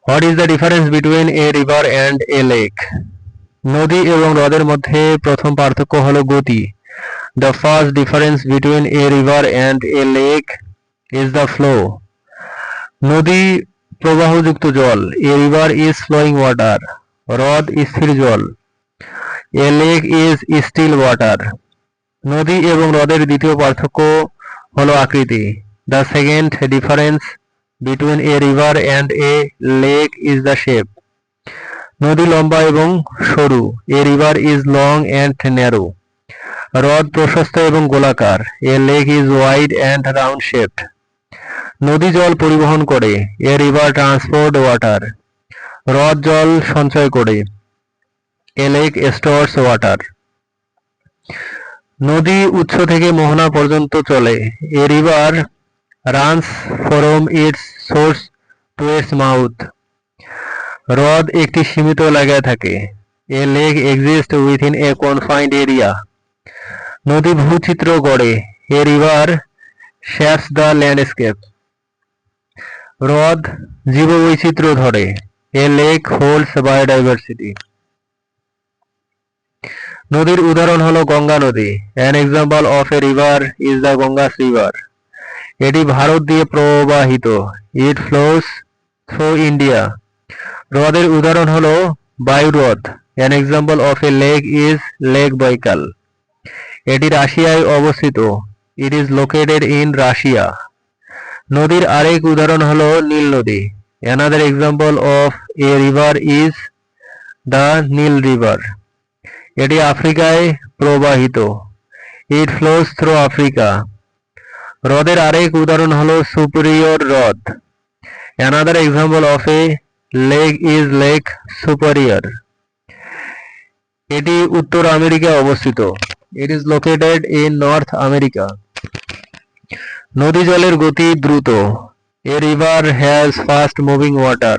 What is the difference between a river and a lake? নদী এবং হ্রদের মধ্যে প্রথম পার্থক্য হলো গতি। The first difference between a river and a lake is the flow. নদী প্রবাহযুক্ত জল। A river is flowing water. হ্রদ স্থির জল। A lake is still water. নদী এবং হ্রদের দ্বিতীয় পার্থক্য হলো আকৃতি। The second difference between a river and a lake is the shape. নদী লম্বা এবং সরু। A river is long and narrow. হ্রদ প্রশস্ত এবং গোলাকার। A lake is wide and round shaped. নদী জল পরিবহন করে। A river transport water. হ্রদ জল সঞ্চয় করে। A lake stores water. নদী উৎস থেকে মোহনা পর্যন্ত চলে। A river runs from its source to its mouth. হ্রদ একটি সীমিত এলাকায় থাকে। A lake exists within a confined area. নদী ভূচিত্র গড়ে। A river shapes the landscape. হ্রদ জীববৈচিত্র্য ধরে। A lake holds biodiversity. নদীর উদাহরণ হলো গঙ্গা নদী। An example of a river is the Ganges river. এটি ভারত দিয়ে প্রবাহিত। It flows through India. হ্রদের উদাহরণ হলো বায়ু হ্রদ। An example of a lake is Lake Baikal. এটি রাশিয়ায় অবস্থিত। It is located in Russia. নদীর আরেক উদাহরণ হলো নীল নদী। Another example of a river is the Nile river. এটি আফ্রিকায় প্রবাহিত। It flows through Africa. হ্রদের আরেক উদাহরণ হলো সুপিরিয়র হ্রদ। Another example of a lake is Lake Superior. এটি উত্তর আমেরিকায় অবস্থিত। It is located in North America. নদী জলের গতি দ্রুত। A river has fast moving water.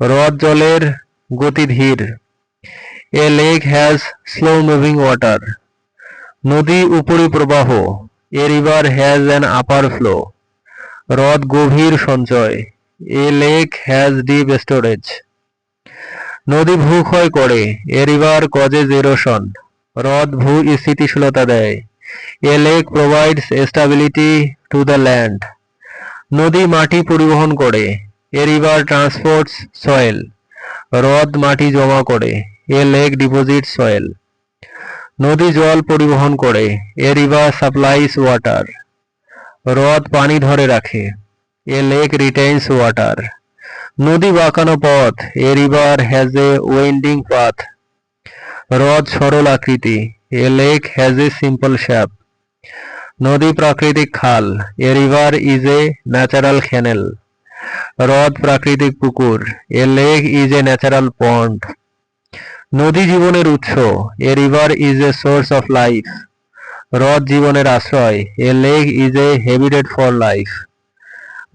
হ্রদ জলের গতি ধীর। A lake has slow moving water. নদী উপরি প্রবাহ। A river has an upper flow. হ্রদ গভীর সঞ্চয়। A lake has deep storage. নদী ভূক্ষয় করে। A river causes erosion. হ্রদ ভূ-স্থিতিশীলতা দেয়। A lake provides stability to the land. নদী মাটি পরিবহন করে। A river transports soil. হ্রদ মাটি জমা করে। A lake deposits soil. নদী জল পরিবহন করে। A river supplies water. হ্রদ পানি ধরে রাখে। A lake retains water. নদী বাঁকানো পথ। A river has a winding path. হ্রদ সরল আকৃতি। A lake has a simple shape. নদী প্রাকৃতিক খাল। A river is a natural canal. হ্রদ প্রাকৃতিক পুকুর। A lake is a natural pond. নদী জীবনের উৎস। A river is a source of life. হ্রদ জীবনের আশ্রয়। A lake is a habitat for life.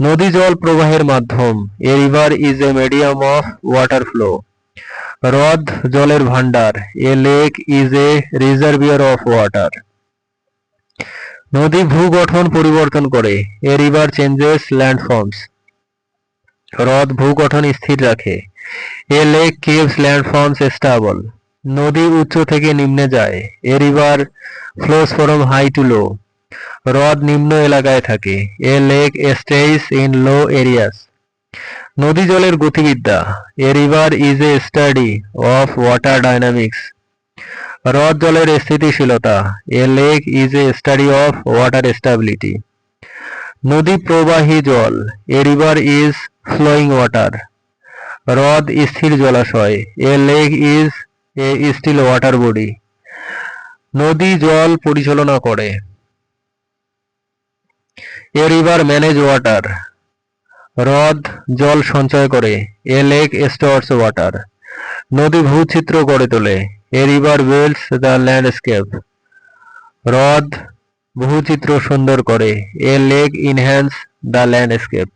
নদী জল প্রবাহের মাধ্যম। A river is a medium of water flow. হ্রদ জলের ভাণ্ডার। A lake is a reservoir of water. নদী ভূগঠন পরিবর্তন করে। A river changes landforms. হ্রদ ভূগঠন স্থির রাখে। A lake keeps landforms stable. নদী উচ্চ থেকে নিম্নে যায়। A river flows from high to low. হ্রদ নিম্ন এলাকায় থাকে। A lake stays in low areas. নদী জলের গতিবিদ্যা। A river is a study of water dynamics. হ্রদ জলের স্থিতিশীলতা। A lake is a study of water stability. নদী প্রবাহী জল। A river is flowing water. হ্রদ স্থির জলাশয়। A lake is a still water body. নদী জল পরিচালনা করে। A river manage water. হ্রদ জল সঞ্চয় করে। A lake stores water. নদী ভূচিত্র গড়ে তোলে। A river builds the landscape. হ্রদ ভূচিত্র সুন্দর করে। A lake enhance the landscape.